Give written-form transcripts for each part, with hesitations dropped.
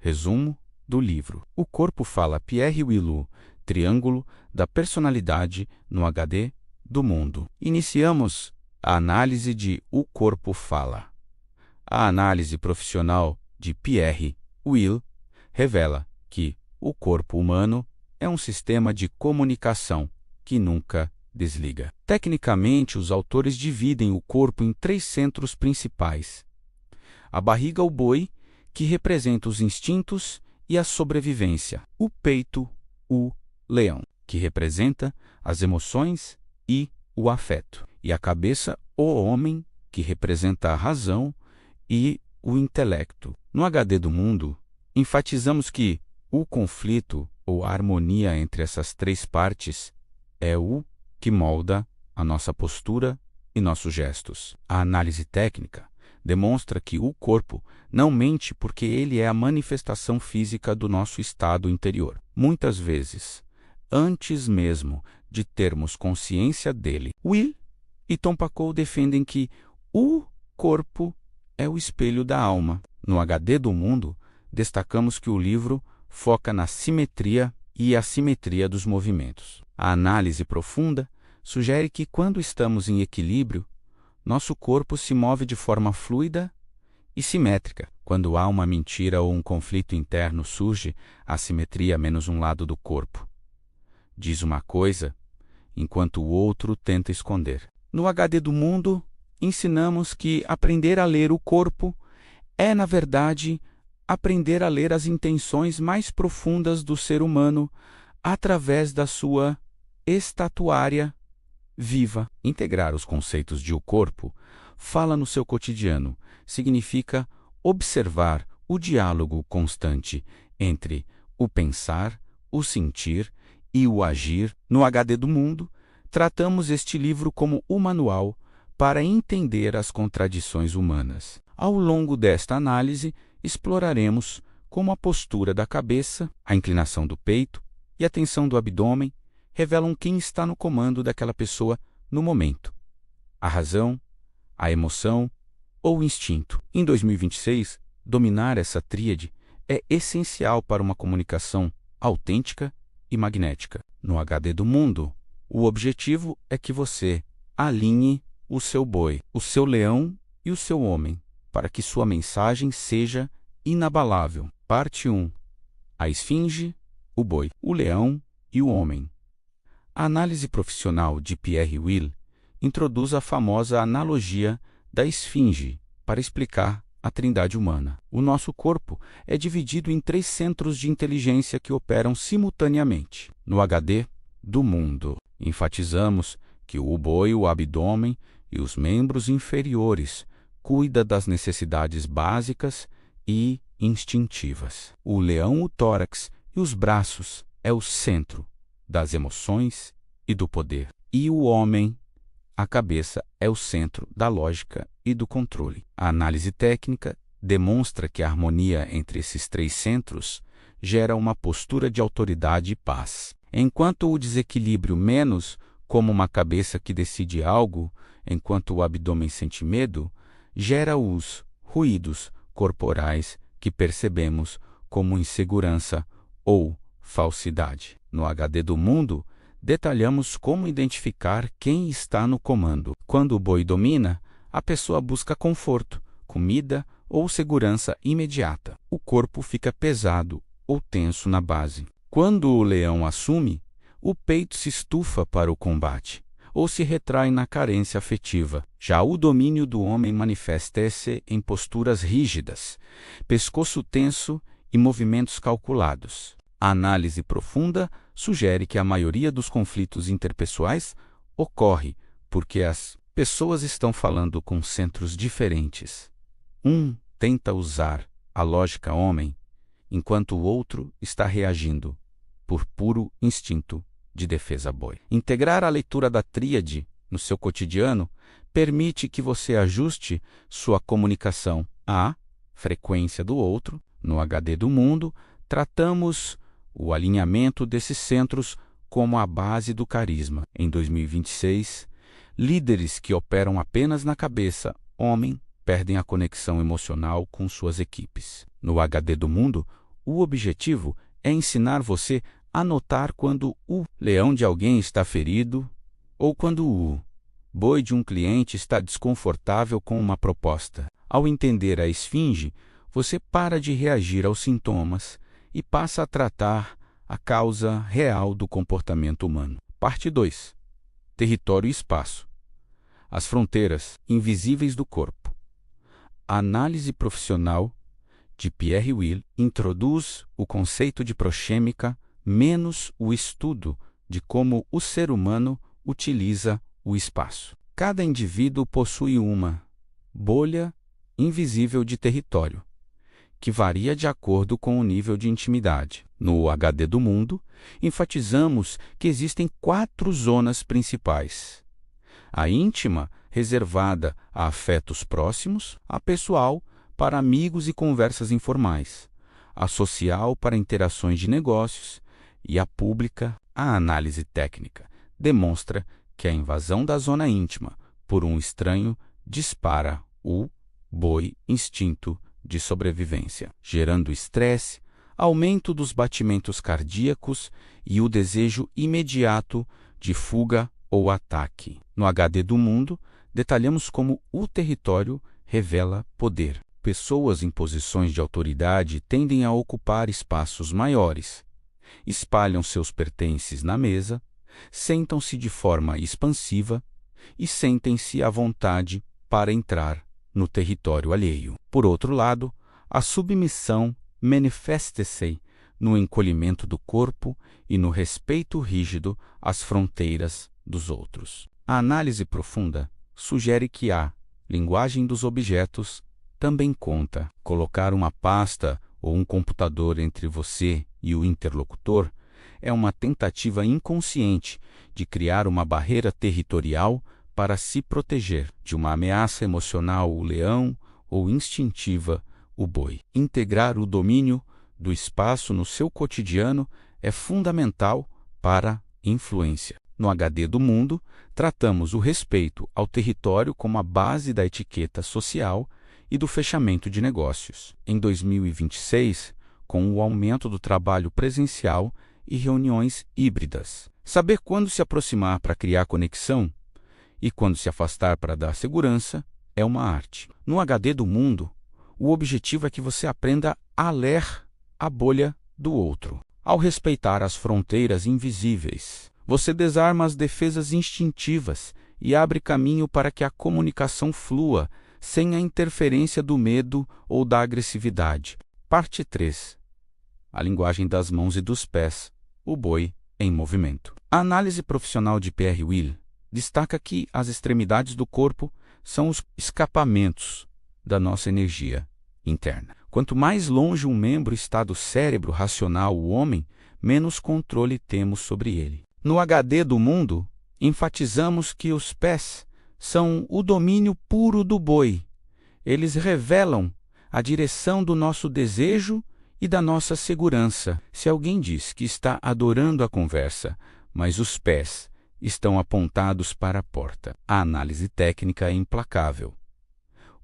Resumo do livro. O corpo fala Pierre Willou, Triângulo da Personalidade no HD do Mundo. Iniciamos a análise de O Corpo Fala. A análise profissional de Pierre Willou revela que o corpo humano é um sistema de comunicação que nunca desliga. Tecnicamente, os autores dividem o corpo em 3 centros principais. A barriga, o boi, que representa os instintos e a sobrevivência. O peito, o leão, que representa as emoções e o afeto. E a cabeça, o homem, que representa a razão e o intelecto. No HD do Mundo, enfatizamos que o conflito ou a harmonia entre essas 3 partes é o que molda a nossa postura e nossos gestos. A análise técnica demonstra que o corpo não mente porque ele é a manifestação física do nosso estado interior. Muitas vezes, antes mesmo de termos consciência dele, Will e Tom Paco defendem que o corpo é o espelho da alma. No HD do Mundo, destacamos que o livro foca na simetria e assimetria dos movimentos. A análise profunda sugere que quando estamos em equilíbrio, nosso corpo se move de forma fluida e simétrica. Quando há uma mentira ou um conflito interno, surge a assimetria menos um lado do corpo. Diz uma coisa, enquanto o outro tenta esconder. No HD do Mundo, ensinamos que aprender a ler o corpo é, na verdade, aprender a ler as intenções mais profundas do ser humano através da sua estatuária viva. Integrar os conceitos de o corpo fala no seu cotidiano significa observar o diálogo constante entre o pensar, o sentir e o agir. No HD do Mundo, tratamos este livro como o manual para entender as contradições humanas. Ao longo desta análise, exploraremos como a postura da cabeça, a inclinação do peito e a tensão do abdômen revelam quem está no comando daquela pessoa no momento: a razão, a emoção ou o instinto. Em 2026, dominar essa tríade é essencial para uma comunicação autêntica e magnética. No HD do Mundo, o objetivo é que você alinhe o seu boi, o seu leão e o seu homem, para que sua mensagem seja inabalável. Parte 1. A esfinge, o boi, o leão e o homem. A análise profissional de Pierre Willou introduz a famosa analogia da esfinge para explicar a trindade humana. O nosso corpo é dividido em 3 centros de inteligência que operam simultaneamente. No HD do Mundo, enfatizamos que o boi, o abdômen e os membros inferiores cuida das necessidades básicas e instintivas. O leão, o tórax e os braços é o centro das emoções e do poder. E o homem, a cabeça, é o centro da lógica e do controle. A análise técnica demonstra que a harmonia entre esses 3 centros gera uma postura de autoridade e paz. Enquanto o desequilíbrio menos, como uma cabeça que decide algo, enquanto o abdômen sente medo, gera os ruídos corporais que percebemos como insegurança ou falsidade. No HD do Mundo, detalhamos como identificar quem está no comando. Quando o boi domina, a pessoa busca conforto, comida ou segurança imediata. O corpo fica pesado ou tenso na base. Quando o leão assume, o peito se estufa para o combate ou se retrai na carência afetiva. Já o domínio do homem manifesta-se em posturas rígidas, pescoço tenso e movimentos calculados. A análise profunda sugere que a maioria dos conflitos interpessoais ocorre porque as pessoas estão falando com centros diferentes. Um tenta usar a lógica homem, enquanto o outro está reagindo por puro instinto de defesa boi. Integrar a leitura da tríade no seu cotidiano permite que você ajuste sua comunicação à frequência do outro. No HD do Mundo, tratamos o alinhamento desses centros como a base do carisma. Em 2026, líderes que operam apenas na cabeça, homem, perdem a conexão emocional com suas equipes. No HD do Mundo, O objetivo é ensinar você a notar quando o leão de alguém está ferido ou quando o boi de um cliente está desconfortável com uma proposta. Ao entender a esfinge, você para de reagir aos sintomas e passa a tratar a causa real do comportamento humano. Parte 2. Território e espaço. As fronteiras invisíveis do corpo. A análise profissional de Pierre Will introduz o conceito de proxêmica menos o estudo de como o ser humano utiliza o espaço. Cada indivíduo possui uma bolha invisível de território, que varia de acordo com o nível de intimidade. No HD do Mundo, enfatizamos que existem 4 zonas principais: a íntima, reservada a afetos próximos; a pessoal, para amigos e conversas informais; a social, para interações de negócios; e a pública. A análise técnica demonstra que a invasão da zona íntima por um estranho dispara o boi instinto de sobrevivência, gerando estresse, aumento dos batimentos cardíacos e o desejo imediato de fuga ou ataque. No HD do Mundo, detalhamos como o território revela poder. Pessoas em posições de autoridade tendem a ocupar espaços maiores, espalham seus pertences na mesa, sentam-se de forma expansiva e sentem-se à vontade para entrar no território alheio. Por outro lado, a submissão manifesta-se no encolhimento do corpo e no respeito rígido às fronteiras dos outros. A análise profunda sugere que a linguagem dos objetos também conta. Colocar uma pasta ou um computador entre você e o interlocutor é uma tentativa inconsciente de criar uma barreira territorial para se proteger de uma ameaça emocional, o leão, ou instintiva, o boi. Integrar o domínio do espaço no seu cotidiano é fundamental para influência. No HD do Mundo, tratamos o respeito ao território como a base da etiqueta social e do fechamento de negócios. Em 2026, com o aumento do trabalho presencial e reuniões híbridas, saber quando se aproximar para criar conexão e quando se afastar para dar segurança é uma arte. No HD do Mundo, o objetivo é que você aprenda a ler a bolha do outro. Ao respeitar as fronteiras invisíveis, você desarma as defesas instintivas e abre caminho para que a comunicação flua sem a interferência do medo ou da agressividade. Parte 3. A linguagem das mãos e dos pés, o boi em movimento. A análise profissional de Pierre Will destaca que as extremidades do corpo são os escapamentos da nossa energia interna. Quanto mais longe um membro está do cérebro racional, o homem, menos controle temos sobre ele. No HD do Mundo, enfatizamos que os pés são o domínio puro do boi. Eles revelam a direção do nosso desejo e da nossa segurança. Se alguém diz que está adorando a conversa, mas os pés estão apontados para a porta, a análise técnica é implacável.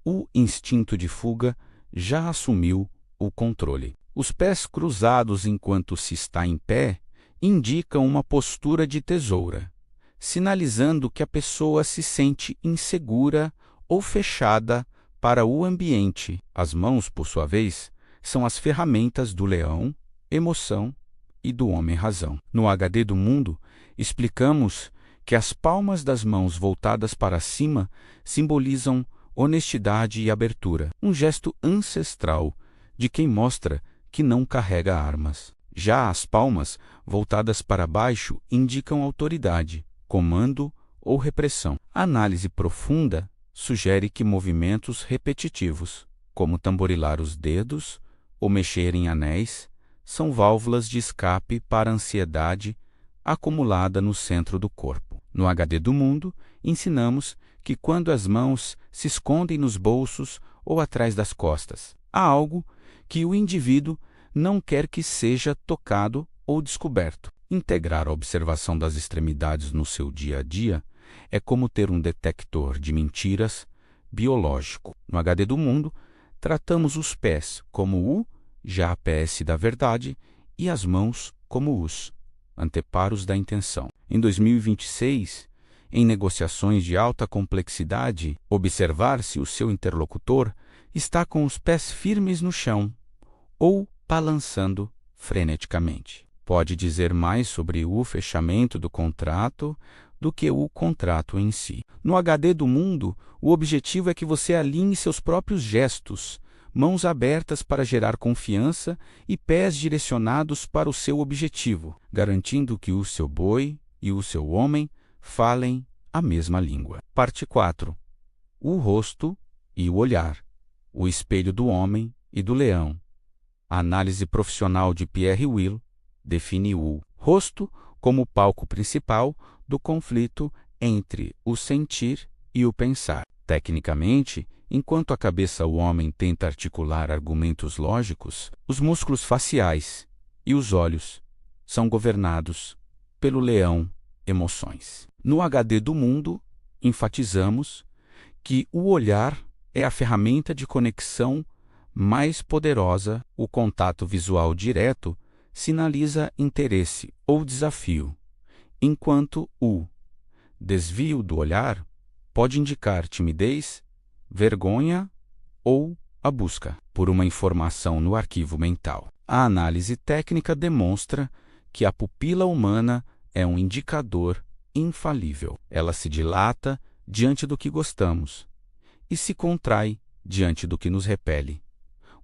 O instinto de fuga já assumiu o controle. Os pés cruzados enquanto se está em pé indicam uma postura de tesoura, sinalizando que a pessoa se sente insegura ou fechada para o ambiente. As mãos, por sua vez, são as ferramentas do leão, emoção e do homem razão. No HD do Mundo, explicamos que as palmas das mãos voltadas para cima simbolizam honestidade e abertura, um gesto ancestral de quem mostra que não carrega armas. Já as palmas voltadas para baixo indicam autoridade, comando ou repressão. A análise profunda sugere que movimentos repetitivos, como tamborilar os dedos ou mexer em anéis, são válvulas de escape para a ansiedade acumulada no centro do corpo. No HD do Mundo, ensinamos que quando as mãos se escondem nos bolsos ou atrás das costas, há algo que o indivíduo não quer que seja tocado ou descoberto. Integrar a observação das extremidades no seu dia a dia é como ter um detector de mentiras biológico. No HD do Mundo, tratamos os pés como o já a PS da verdade, e as mãos como os anteparos da intenção. Em 2026, em negociações de alta complexidade, observar se o seu interlocutor está com os pés firmes no chão ou balançando freneticamente. Pode dizer mais sobre o fechamento do contrato do que o contrato em si. No HD do mundo, o objetivo é que você alinhe seus próprios gestos, mãos abertas para gerar confiança e pés direcionados para o seu objetivo, garantindo que o seu boi e o seu homem falem a mesma língua. Parte 4. O rosto e o olhar. O espelho do homem e do leão. A análise profissional de Pierre Will define o rosto como o palco principal do conflito entre o sentir e o pensar. Tecnicamente, enquanto a cabeça do homem tenta articular argumentos lógicos, os músculos faciais e os olhos são governados pelo leão emoções. No HD do mundo, enfatizamos que o olhar é a ferramenta de conexão mais poderosa. O contato visual direto sinaliza interesse ou desafio, enquanto o desvio do olhar pode indicar timidez, vergonha ou a busca por uma informação no arquivo mental. A análise técnica demonstra que a pupila humana é um indicador infalível. Ela se dilata diante do que gostamos e se contrai diante do que nos repele,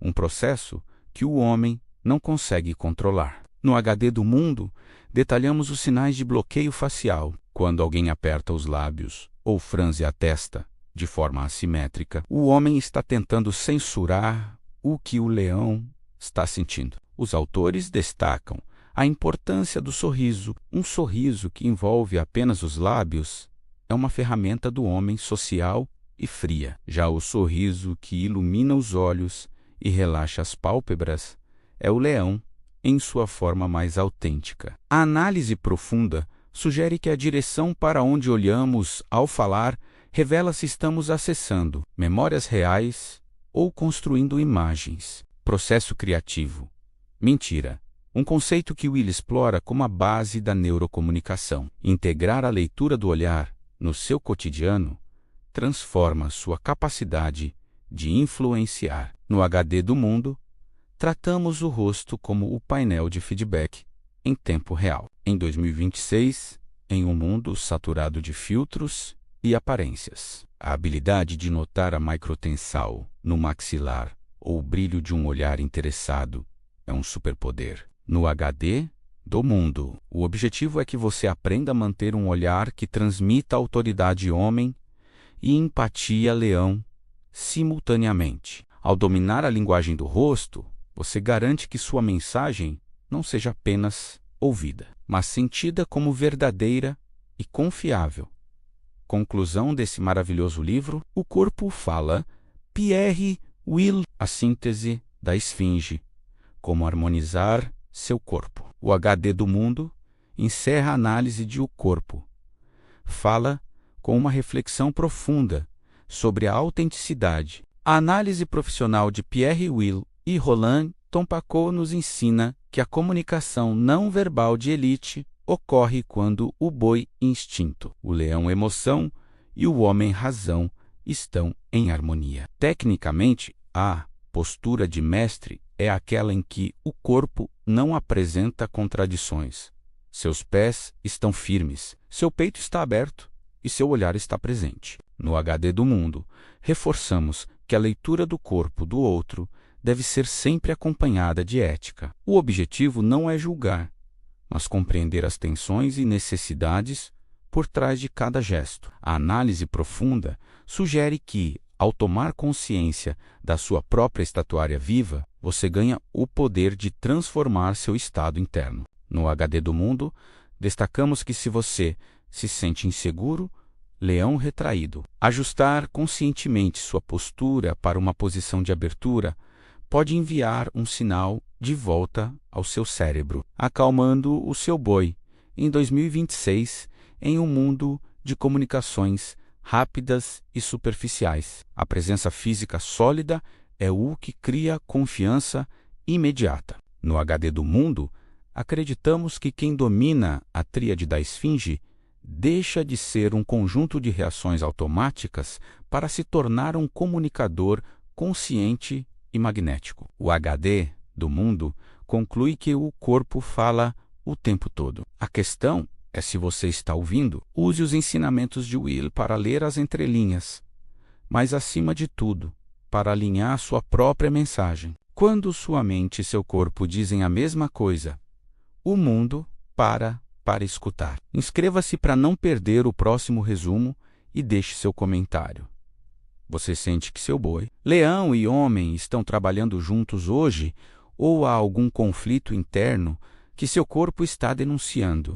um processo que o homem não consegue controlar. No HD do mundo, detalhamos os sinais de bloqueio facial. Quando alguém aperta os lábios ou franze a testa de forma assimétrica, o homem está tentando censurar o que o leão está sentindo. Os autores destacam a importância do sorriso. Um sorriso que envolve apenas os lábios é uma ferramenta do homem social e fria. Já o sorriso que ilumina os olhos e relaxa as pálpebras é o leão em sua forma mais autêntica. A análise profunda sugere que a direção para onde olhamos ao falar revela se estamos acessando memórias reais ou construindo imagens. Processo criativo. Mentira. Um conceito que Will explora como a base da neurocomunicação. Integrar a leitura do olhar no seu cotidiano transforma sua capacidade de influenciar. No HD do mundo, tratamos o rosto como o painel de feedback em tempo real. Em 2026, em um mundo saturado de filtros e aparências, a habilidade de notar a microtensão no maxilar ou o brilho de um olhar interessado é um superpoder. No HD do mundo, o objetivo é que você aprenda a manter um olhar que transmita autoridade homem e empatia leão simultaneamente. Ao dominar a linguagem do rosto, você garante que sua mensagem não seja apenas ouvida, mas sentida como verdadeira e confiável. Conclusão desse maravilhoso livro: O Corpo Fala, Pierre Will, a síntese da esfinge, como harmonizar seu corpo. O HD do mundo encerra a análise de O Corpo Fala com uma reflexão profunda sobre a autenticidade. A análise profissional de Pierre Will e Roland Tompacot nos ensina que a comunicação não verbal de elite ocorre quando o boi instinto, o leão emoção e o homem razão estão em harmonia. Tecnicamente, a postura de mestre é aquela em que o corpo não apresenta contradições. Seus pés estão firmes, seu peito está aberto e seu olhar está presente. No HD do mundo, reforçamos que a leitura do corpo do outro deve ser sempre acompanhada de ética. O objetivo não é julgar, mas compreender as tensões e necessidades por trás de cada gesto. A análise profunda sugere que, ao tomar consciência da sua própria estatuária viva, você ganha o poder de transformar seu estado interno. No HD do mundo, destacamos que se você se sente inseguro, leão retraído, ajustar conscientemente sua postura para uma posição de abertura pode enviar um sinal de volta ao seu cérebro, acalmando o seu boi. Em 2026, em um mundo de comunicações rápidas e superficiais, a presença física sólida é o que cria confiança imediata. No HD do mundo, acreditamos que quem domina a tríade da esfinge deixa de ser um conjunto de reações automáticas para se tornar um comunicador consciente e magnético. O HD do mundo conclui que o corpo fala o tempo todo. A questão é se você está ouvindo. Use os ensinamentos de Will para ler as entrelinhas, mas, acima de tudo, para alinhar sua própria mensagem. Quando sua mente e seu corpo dizem a mesma coisa, o mundo para escutar. Inscreva-se para não perder o próximo resumo e deixe seu comentário. Você sente que seu boi, leão e homem estão trabalhando juntos hoje ou há algum conflito interno que seu corpo está denunciando?